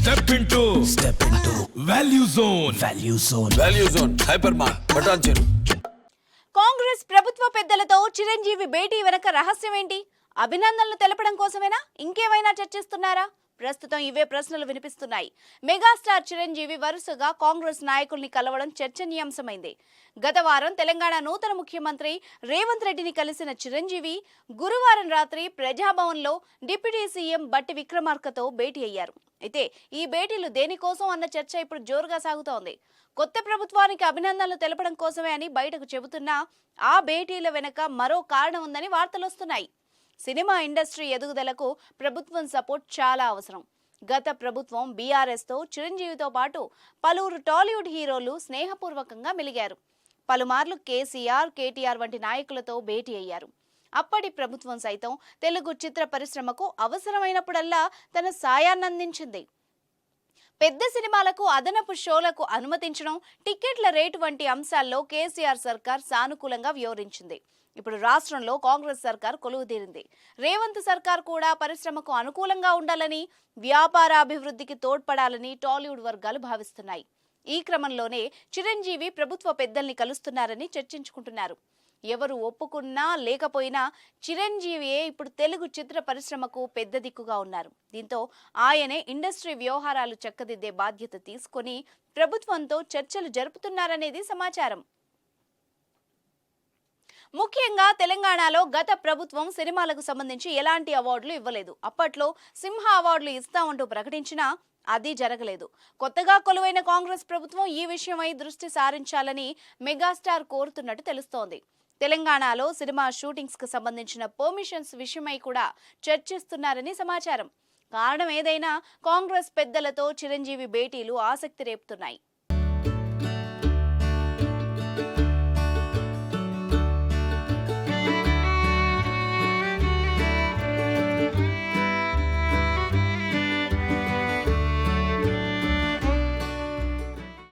Step into Value Zone. Value zone hyper mart Patancheru. Congress ప్రభుత్వ పెద్దలతో చిరంజీవి భేటీ వెనక రహస్యం ఏంటి? అభినందనలు తెలపడం కోసమేనా, ఇంకేమైనా చర్చిస్తున్నారా? ప్రస్తుతం ఇవే ప్రశ్నలు వినిపిస్తున్నాయి. మెగాస్టార్ చిరంజీవి వరుసగా కాంగ్రెస్ నాయకుల్ని కలవడం చర్చనీయాంశమైంది. గత వారం తెలంగాణ నూతన ముఖ్యమంత్రి రేవంత్ రెడ్డిని కలిసిన చిరంజీవి గురువారం రాత్రి ప్రజాభవన్లో డిప్యూటీ సీఎం బట్టి విక్రమార్కతో భేటీ అయ్యారు. అయితే ఈ భేటీలు దేనికోసం అన్న చర్చ ఇప్పుడు జోరుగా సాగుతోంది. కొత్త ప్రభుత్వానికి అభినందనలు తెలపడం కోసమే అని బయటకు చెబుతున్నా ఆ భేటీల వెనక మరో కారణం ఉందని వార్తలొస్తున్నాయి. సినిమా ఇండస్ట్రీ ఎదుగుదలకు ప్రభుత్వం సపోర్ట్ చాలా అవసరం. గత ప్రభుత్వం బీఆర్ఎస్తో చిరంజీవితో పాటు పలువురు టాలీవుడ్ హీరోలు స్నేహపూర్వకంగా మెలిగారు. పలుమార్లు కేసీఆర్, కేటీఆర్ వంటి నాయకులతో భేటీ అయ్యారు. అప్పటి ప్రభుత్వం సైతం తెలుగు చిత్ర పరిశ్రమకు అవసరమైనప్పుడల్లా తన సాయాన్నందించింది. పెద్ద సినిమాలకు అదనపు షోలకు అనుమతించడం, టికెట్ల రేటు వంటి అంశాల్లో కేసీఆర్ సర్కార్ సానుకూలంగా వ్యవహరించింది. ఇప్పుడు రాష్ట్రంలో కాంగ్రెస్ సర్కార్ కొలువుదీరింది. రేవంత్ సర్కార్ కూడా పరిశ్రమకు అనుకూలంగా ఉండాలని, వ్యాపారాభివృద్ధికి తోడ్పడాలని టాలీవుడ్ వర్గాలు భావిస్తున్నాయి. ఈ క్రమంలోనే చిరంజీవి ప్రభుత్వ పెద్దల్ని కలుస్తున్నారని చర్చించుకుంటున్నారు. ఎవరు ఒప్పుకున్నా లేకపోయినా చిరంజీవియే ఇప్పుడు తెలుగు చిత్ర పరిశ్రమకు పెద్ద దిక్కుగా ఉన్నారు. దీంతో ఆయనే ఇండస్ట్రీ వ్యవహారాలు చక్కదిద్దే బాధ్యత తీసుకొని ప్రభుత్వంతో చర్చలు జరుపుతున్నారనేది సమాచారం. ముఖ్యంగా తెలంగాణలో గత ప్రభుత్వం సినిమాలకు సంబంధించి ఎలాంటి అవార్డులు ఇవ్వలేదు. అప్పట్లో సింహ అవార్డులు ఇస్తామంటూ ప్రకటించినా అది జరగలేదు. కొత్తగా కొలువైన కాంగ్రెస్ ప్రభుత్వం ఈ విషయమై దృష్టి సారించాలని మెగాస్టార్ కోరుతున్నట్టు తెలుస్తోంది. తెలంగాణలో సినిమా షూటింగ్స్ కు సంబంధించిన పర్మిషన్స్ విషయమై కూడా చర్చిస్తున్నారని సమాచారం. కారణం ఏదైనా కాంగ్రెస్ పెద్దలతో చిరంజీవి భేటీలు ఆసక్తి రేపుతున్నాయి.